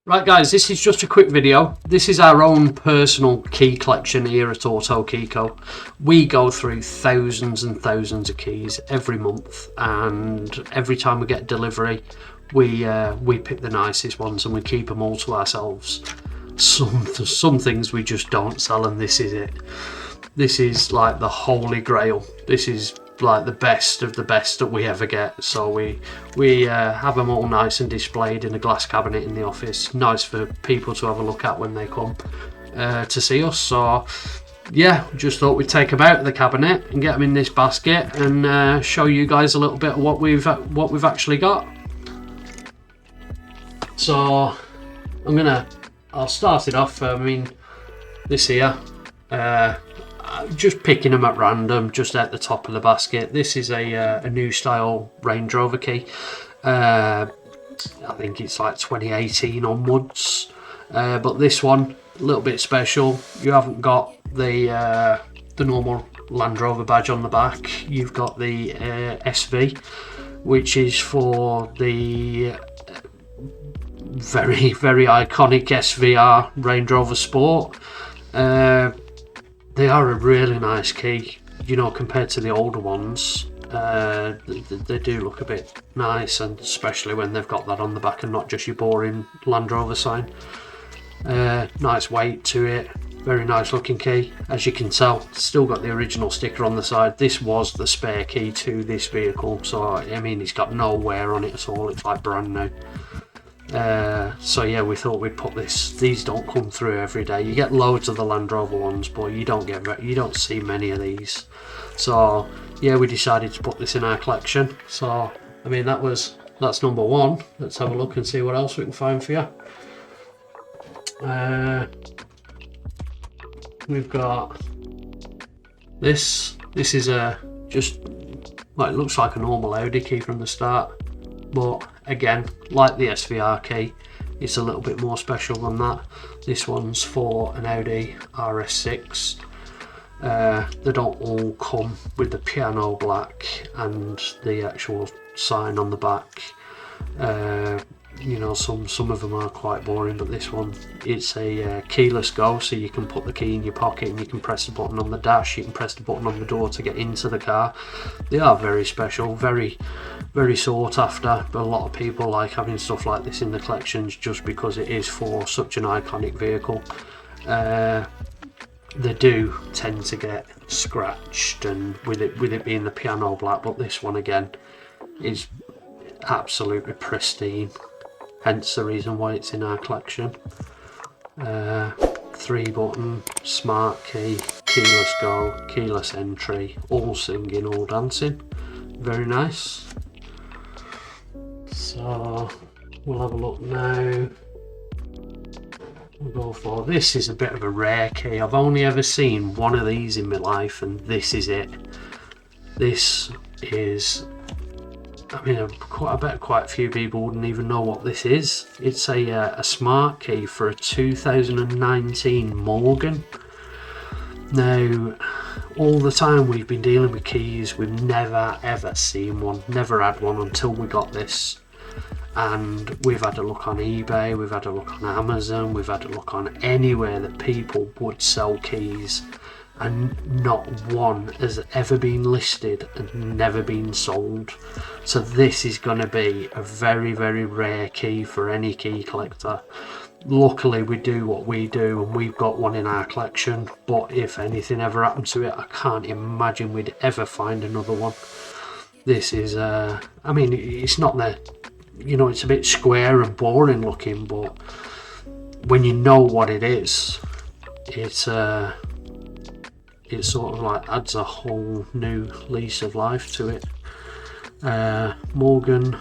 Right guys, this is just a quick video. This is our own personal key collection here at Auto Key Co. We go through thousands and thousands of keys every month, and every time we get delivery we pick the nicest ones and we keep them all to ourselves. Some things we just don't sell, and this is it. This is like the holy grail. This is like the best of the best that we ever get. So we have them all nice and displayed in a glass cabinet in the office, nice for people to have a look at when they come to see us. So yeah, just thought we'd take them out of the cabinet and get them in this basket and show you guys a little bit of what we've actually got. So I'll start it off. I mean, this here, just picking them at random, just at the top of the basket. This is a new style Range Rover Key. I think it's like 2018 onwards. But this one, a little bit special. You haven't got the normal Land Rover badge on the back. You've got the SV, which is for the very, very iconic SVR Range Rover Sport. They are a really nice key, you know, compared to the older ones. They do look a bit nice, and especially when they've got that on the back and not just your boring Land Rover sign. Nice weight to it, very nice looking key. As you can tell, still got the original sticker on the side. This was the spare key to this vehicle, so I mean, it's got no wear on it at all. It's like brand new. So yeah, we thought we'd put this. These don't come through every day. You get loads of the Land Rover ones, but you don't see many of these. So yeah, we decided to put this in our collection. So I mean, that's number one. Let's have a look and see what else we can find for you. We've got this. This is just, well, it looks like a normal Audi key from the start, but again, like the SVR key, it's a little bit more special than that. This one's for an Audi RS6. They don't all come with the piano black and the actual sign on the back. You know, some of them are quite boring, but this one, it's a keyless go, so you can put the key in your pocket and you can press the button on the dash, you can press the button on the door to get into the car. They are very special, very, very sought after, but a lot of people like having stuff like this in the collections just because it is for such an iconic vehicle. They do tend to get scratched, and with it being the piano black, but this one again is absolutely pristine, hence the reason why it's in our collection. 3-button smart key, keyless go, keyless entry, all singing, all dancing, very nice. So we'll have a look now. We'll go for, this is a bit of a rare key. I've only ever seen one of these in my life, and this is it. This is, I mean, I bet quite a few people wouldn't even know what this is. It's a smart key for a 2019 Morgan. Now, all the time we've been dealing with keys, we've never ever seen one, never had one until we got this. And we've had a look on eBay, we've had a look on Amazon, we've had a look on anywhere that people would sell keys, and not one has ever been listed and never been sold. So this is going to be a very, very rare key for any key collector. Luckily we do what we do and we've got one in our collection, but if anything ever happened to it, I can't imagine we'd ever find another one. This is I mean, it's not the, you know, it's a bit square and boring looking, but when you know what it is, it's it sort of like adds a whole new lease of life to it. Morgan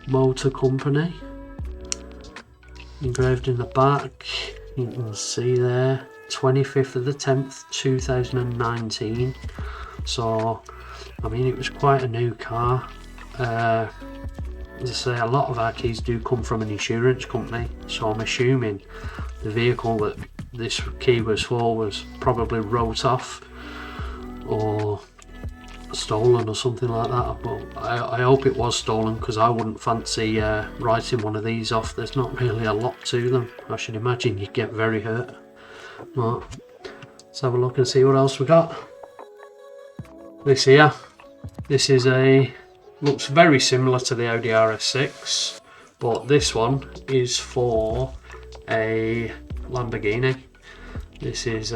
Motor Company engraved in the back, you can see there, 25th of the 10th 2019. So I mean, it was quite a new car. As I say, a lot of our keys do come from an insurance company, so I'm assuming the vehicle that this key was for was probably wrote off, or stolen or something like that, but I hope it was stolen, because I wouldn't fancy writing one of these off. There's not really a lot to them. I should imagine you'd get very hurt. Right, let's have a look and see what else we got. This here, this is looks very similar to the Audi RS6, but this one is for a Lamborghini. This is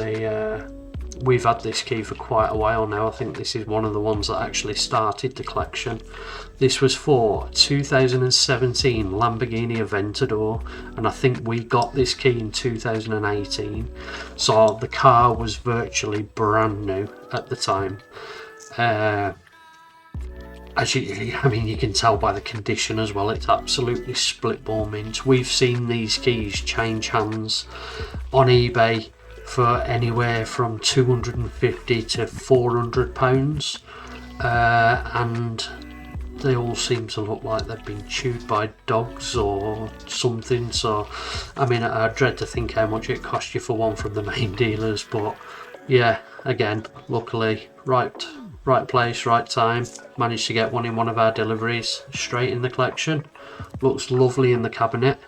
we've had this key for quite a while now. I think this is one of the ones that actually started the collection. This was for 2017 Lamborghini Aventador, and I think we got this key in 2018, so the car was virtually brand new at the time. I mean, you can tell by the condition as well, it's absolutely split bore mint. We've seen these keys change hands on eBay for anywhere from £250 to £400, and they all seem to look like they've been chewed by dogs or something. So I mean, I dread to think how much it cost you for one from the main dealers, but yeah, again, luckily right place, right time. Managed to get one in one of our deliveries, straight in the collection. Looks lovely in the cabinet.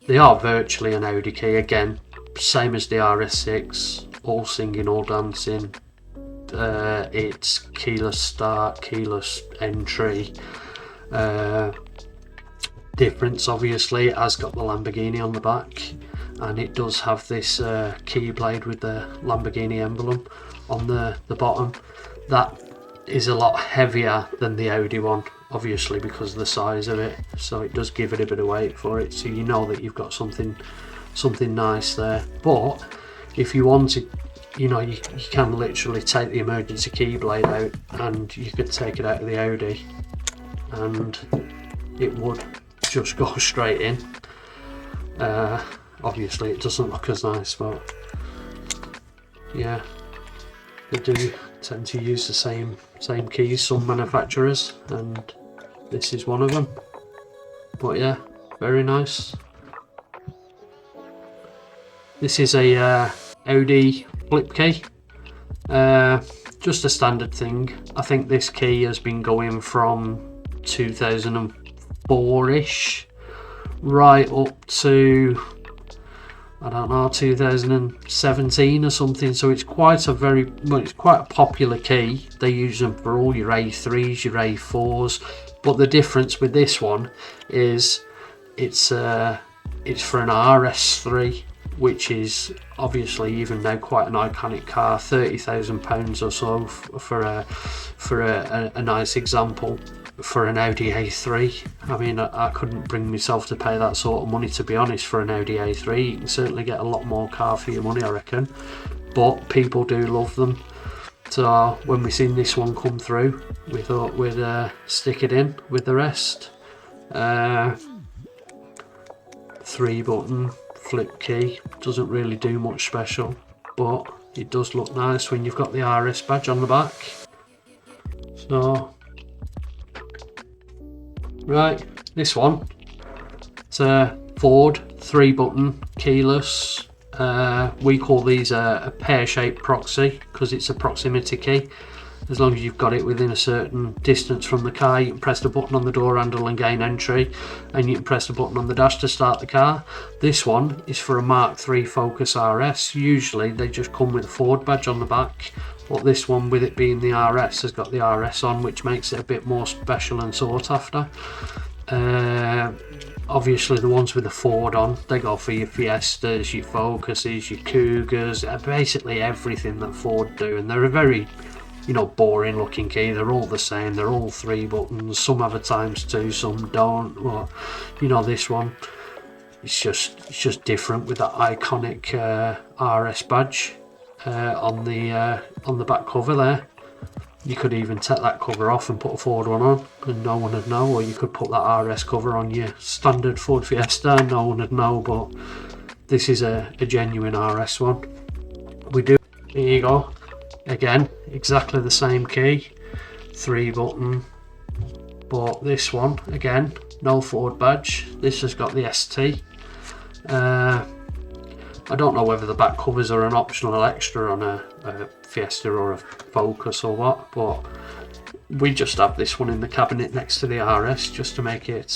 They are virtually an Audi key again, same as the RS6, all singing, all dancing. It's keyless start, keyless entry. Difference obviously, it has got the Lamborghini on the back, and it does have this key blade with the Lamborghini emblem on the bottom. That is a lot heavier than the Audi one, obviously because of the size of it, so it does give it a bit of weight for it, so you know that you've got something nice there. But if you wanted, you know, you can literally take the emergency key blade out and you could take it out of the Audi and it would just go straight in. Obviously it doesn't look as nice, but yeah, they do tend to use the same keys, some manufacturers, and this is one of them. But yeah, very nice. This is a Audi Flip Key, just a standard thing. I think this key has been going from 2004-ish right up to, I don't know, 2017 or something. So it's quite a popular key. They use them for all your A3s, your A4s. But the difference with this one is it's for an RS3, which is obviously even now quite an iconic car. £30,000 or so for a nice example. For an Audi A3, I mean, I couldn't bring myself to pay that sort of money, to be honest. For an Audi A3, you can certainly get a lot more car for your money, I reckon, but people do love them. So when we seen this one come through, we thought we'd stick it in with the rest. 3-button flip key, doesn't really do much special, but it does look nice when you've got the RS badge on the back. So right, this one, it's a Ford 3-button keyless. We call these a pear-shaped proxy because it's a proximity key. As long as you've got it within a certain distance from the car, you can press the button on the door handle and gain entry, and you can press the button on the dash to start the car. This one is for a Mark III Focus RS. Usually they just come with a Ford badge on the back, but this one, with it being the RS, has got the RS on, which makes it a bit more special and sought after. Obviously the ones with the Ford on, they go for your Fiestas, your Focuses, your Cougars, basically everything that Ford do, and they're a very, you know, boring looking key. They're all the same, they're all 3 buttons, some have a ×2, some don't. Well, you know, this one, it's just different with that iconic RS badge on the back cover there. You could even take that cover off and put a Ford one on and no one would know, or you could put that RS cover on your standard Ford Fiesta and no one would know, but this is a genuine RS one. We do, here you go, again, exactly the same key, 3-button, but this one, again, no Ford badge. This has got the ST. I don't know whether the back covers are an optional extra on a Fiesta or a Focus or what, but we just have this one in the cabinet next to the RS just to make it,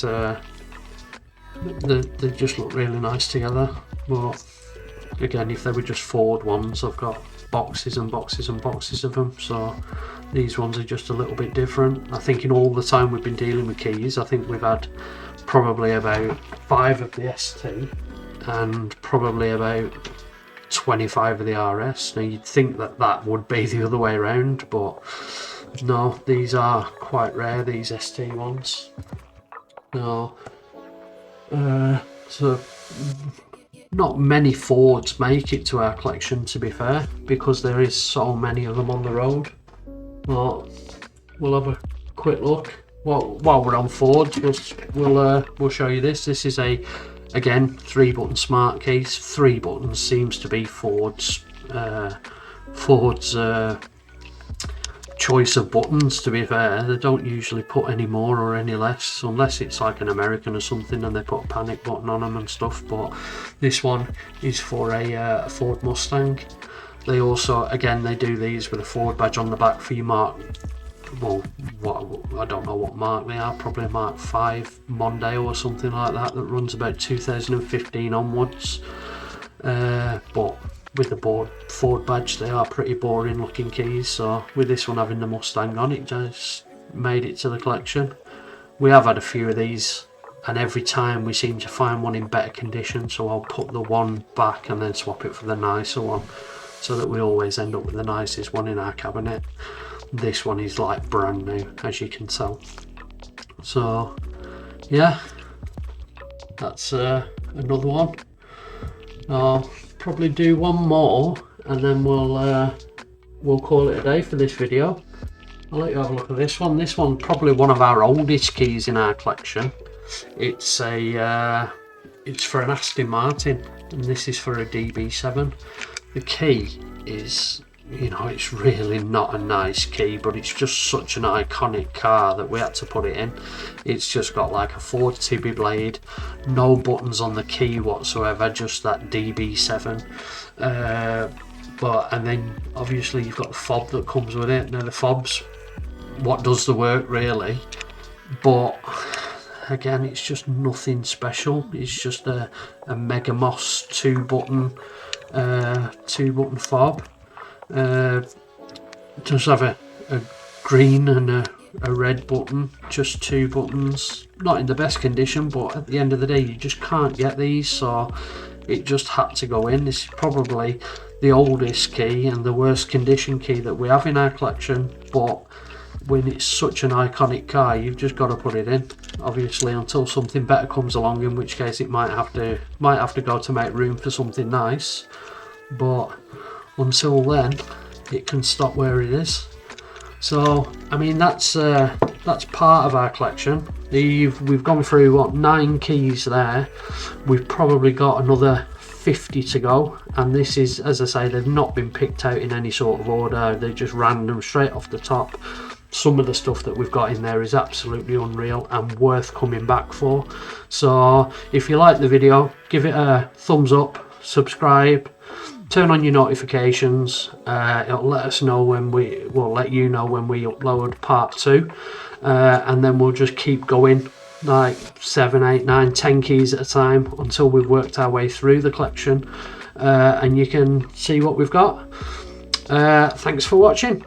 they just look really nice together. But again, if they were just Ford ones, I've got boxes and boxes and boxes of them, so these ones are just a little bit different. I think in all the time we've been dealing with keys, I think we've had probably about 5 of the ST and probably about 25 of the RS. Now you'd think that that would be the other way around, but no, these are quite rare, these ST ones. No, so not many Fords make it to our collection, to be fair, because there is so many of them on the road. But we'll have a quick look. While we're on Fords, we'll show you this. This is again 3-button smart keys. 3 buttons seems to be Ford's choice of buttons, to be fair. They don't usually put any more or any less, unless it's like an American or something and they put a panic button on them and stuff. But this one is for a Ford Mustang. They also, again, they do these with a Ford badge on the back for your mark. Well, I don't know what mark they are, probably a Mark 5 Mondeo or something like that runs about 2015 onwards. But with the Ford badge, they are pretty boring looking keys, so with this one having the Mustang on, it just made it to the collection. We have had a few of these, and every time we seem to find one in better condition, so I'll put the one back and then swap it for the nicer one, so that we always end up with the nicest one in our cabinet. This one is like brand new, as you can tell. So yeah, that's another one. I'll probably do one more and then we'll call it a day for this video. I'll let you have a look at this one. This one probably one of our oldest keys in our collection. It's for an Aston Martin, and this is for a DB7. The key is, you know, it's really not a nice key, but it's just such an iconic car that we had to put it in. It's just got like a Ford Tibby blade, no buttons on the key whatsoever, just that DB7. And then obviously you've got the fob that comes with it. Now the fob's what does the work really, but again, it's just nothing special. It's just a Mega Moss 2-button fob. Just have a green and a red button, just 2 buttons, not in the best condition, but at the end of the day you just can't get these, so it just had to go in. This is probably the oldest key and the worst condition key that we have in our collection, but when it's such an iconic car, you've just got to put it in, obviously, until something better comes along, in which case it might have to go to make room for something nice. But until then, it can stop where it is. So I mean, that's part of our collection. We've gone through what, 9 keys there. We've probably got another 50 to go, and this is, as I say, they've not been picked out in any sort of order. They're just random, straight off the top. Some of the stuff that we've got in there is absolutely unreal and worth coming back for. So if you like the video, give it a thumbs up, subscribe, turn on your notifications. It'll let us know when we'll let you know when we upload part 2, and then we'll just keep going like 7, 8, 9, 10 keys at a time until we've worked our way through the collection, and you can see what we've got. Thanks for watching.